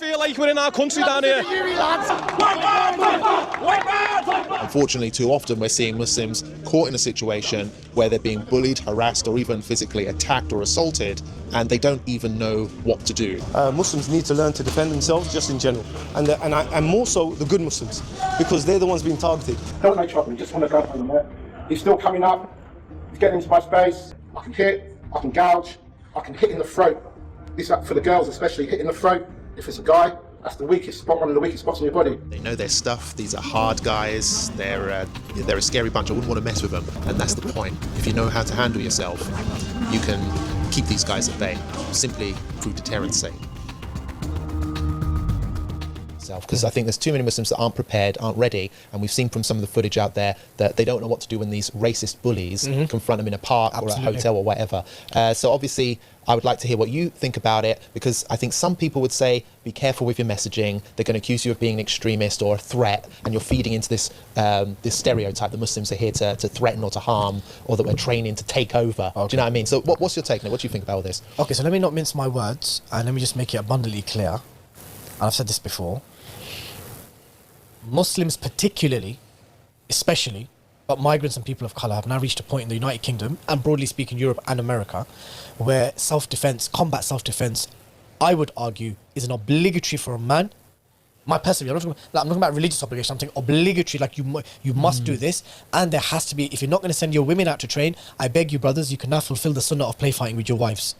feel like we're in our country down here. Unfortunately, too often we're seeing Muslims caught in a situation where they're being bullied, harassed, or even physically attacked or assaulted, and they don't even know what to do. Muslims need to learn to defend themselves just in general, and more so the good Muslims, because they're the ones being targeted. Don't make trouble, just want to go home, mate. He's still coming up, he's getting into my space. I can hit, I can gouge, I can hit in the throat. This is for the girls especially, hit in the throat. If it's a guy, that's the weakest spot, one of the weakest spots in your body. They know their stuff. These are hard guys. They're a scary bunch. I wouldn't want to mess with them, and that's the point. If you know how to handle yourself, you can keep these guys at bay, simply through deterrence sake. Because I think there's too many Muslims that aren't prepared, aren't ready, and we've seen from some of the footage out there that they don't know what to do when these racist bullies confront them in a park or a hotel or whatever. So obviously, I would like to hear what you think about it, because I think some people would say, be careful with your messaging. They're going to accuse you of being an extremist or a threat, and you're feeding into this this stereotype that Muslims are here to threaten or to harm, or that we're training to take over. Okay. Do you know what I mean? So what's your take, Nick? What do you think about all this? Okay, so let me not mince my words, and let me just make it abundantly clear. And I've said this before. Muslims particularly, especially, but migrants and people of colour have now reached a point in the United Kingdom, and broadly speaking Europe and America, where self-defence, combat self-defence, I would argue, is an obligatory for a man. My personally, I'm not talking about religious obligation, I'm saying obligatory, like you must do this, and there has to be, if you're not going to send your women out to train, I beg you brothers, you can now fulfil the sunnah of play fighting with your wives.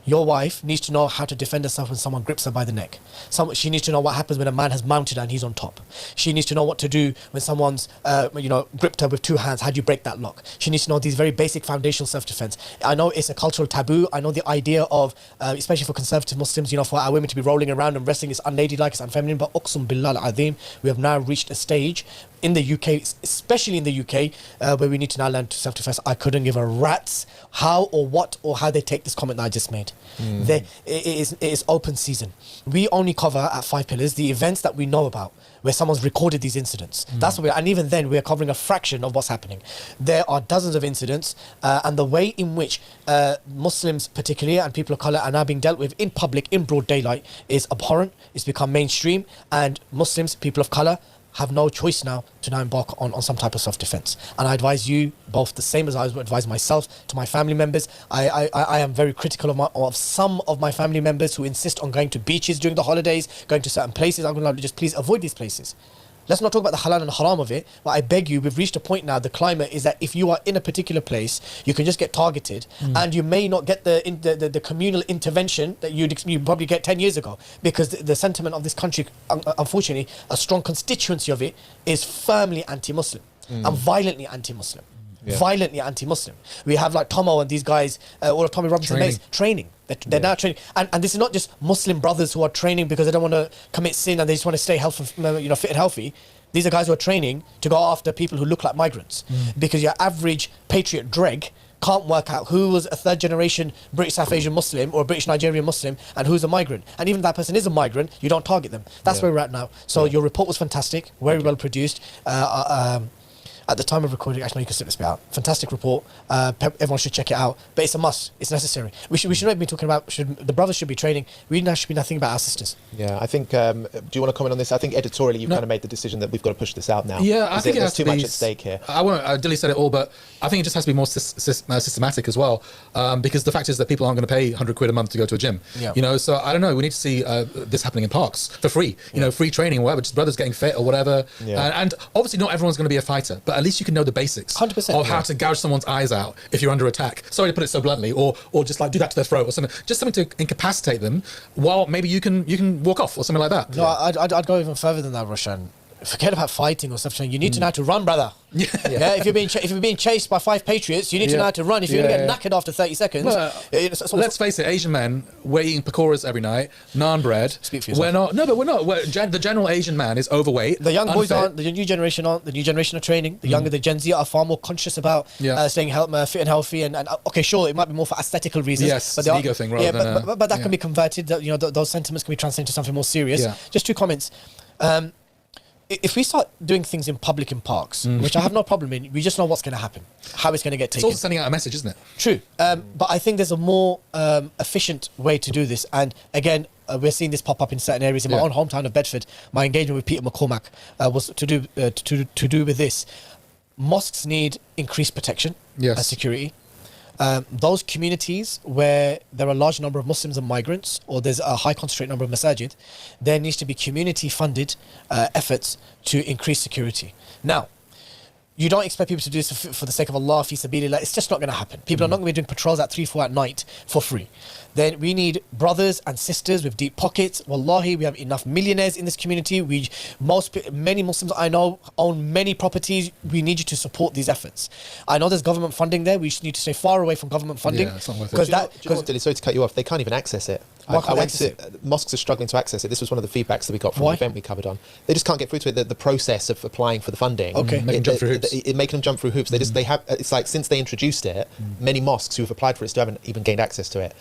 Your wife needs to know how to defend herself when someone grips her by the neck. She needs to know what happens when a man has mounted and he's on top. She needs to know what to do when someone's, gripped her with two hands. How do you break that lock? She needs to know these very basic foundational self-defense. I know it's a cultural taboo. I know the idea of, especially for conservative Muslims, for our women to be rolling around and wrestling is unladylike, it's unfeminine. But Uqsum Billah al-Azim, we have now reached a stage in the UK, especially in the UK, where we need to now learn to self-defense. I couldn't give a rat's how or what or how they take this comment that I just made. It is open season. We only cover at Five Pillars the events that we know about, where someone's recorded these incidents. That's what and even then, we're covering a fraction of what's happening. There are dozens of incidents, and the way in which Muslims particularly, and people of colour, are now being dealt with in public, in broad daylight, is abhorrent. It's become mainstream, and Muslims, people of colour, have no choice now to now embark on some type of self-defense. And I advise you both the same as I advise myself to my family members. I am very critical of some of my family members who insist on going to beaches during the holidays, going to certain places. I'm going to just please avoid these places. Let's not talk about the halal and haram of it, but I beg you, we've reached a point now, the climate is that if you are in a particular place, you can just get targeted, and you may not get the communal intervention that you'd probably get 10 years ago, because the sentiment of this country, unfortunately, a strong constituency of it is firmly anti-Muslim and violently anti-Muslim. Violently anti-Muslim. We have like Tomo and these guys, all of Tommy Robinson mates, training. They're now training, and this is not just Muslim brothers who are training because they don't want to commit sin and they just want to stay healthy, fit and healthy. These are guys who are training to go after people who look like migrants, because your average patriot Dreg can't work out who was a third generation British South Asian Muslim or a British Nigerian Muslim and who's a migrant. And even if that person is a migrant, you don't target them. That's where we're at now. So your report was fantastic, very well produced. At the time of recording, actually, no, you can slip this bit out. Fantastic report. Everyone should check it out. But it's a must. It's necessary. We should not be talking about, the brothers should be training. We now should be nothing about our sisters. Yeah, I think, do you want to comment on this? I think editorially you've kind of made the decision that we've got to push this out now. Yeah, I think there's too much at stake here. Dilly said it all, but I think it just has to be more systematic as well. Because the fact is that people aren't going to pay 100 quid a month to go to a gym. Yeah. So I don't know, we need to see this happening in parks for free. Free training or whatever, just brothers getting fit or whatever. Yeah. And obviously not everyone's going to be a fighter, but at least you can know the basics 100%, of how to gouge someone's eyes out if you're under attack. Sorry to put it so bluntly, or just like do that to their throat or something. Just something to incapacitate them while maybe you can walk off or something like that. No, I'd go even further than that, Roshan. Forget about fighting or something. You need to know how to run, brother. If you're being chased by 5 patriots, you need to know how to run. If you're going to get knackered after 30 seconds... let's face it, Asian men, we're eating pakoras every night, naan bread. Speak for yourself. We're not. The general Asian man is overweight. The young boys aren't. The new generation aren't. The new generation are training. The younger, the Gen Z are far more conscious about staying fit and healthy. And okay, sure, it might be more for aesthetical reasons. Yes, but it's an ego thing rather than... But that can be converted. Those sentiments can be translated into something more serious. Yeah. Just 2 comments. if we start doing things in public in parks, which I have no problem in, we just know what's going to happen, how it's going to get It's taken. also sending out a message, isn't it? True, but I think there's a more efficient way to do this. And again, we're seeing this pop up in certain areas. In my Yeah. own hometown of Bedford, my engagement with Peter McCormack was to do with this. Mosques need increased protection Yes. and security. Those communities where there are a large number of Muslims and migrants, or there's a high concentrated number of masajid, there needs to be community funded efforts to increase security. Now, you don't expect people to do this for the sake of Allah, fi sabilillah. It's just not going to happen. People are not going to be doing patrols at 3-4 at night for free. Then we need brothers and sisters with deep pockets. Wallahi, we have enough millionaires in this community. Many Muslims I know own many properties. We need you to support these efforts. I know there's government funding there. We just need to stay far away from government funding. Yeah, it's not worth it. Because Do you know what, Dilly? Sorry to cut you off. They can't even access it. Why can't I they went access to mosques are struggling to access it. This was one of the feedbacks that we got from Why? the event we covered on. They just can't get through to it. The process of applying for the funding, Okay. Making them jump through hoops. making them jump through hoops. They have. It's like since they introduced it, many mosques who have applied for it still haven't even gained access to it.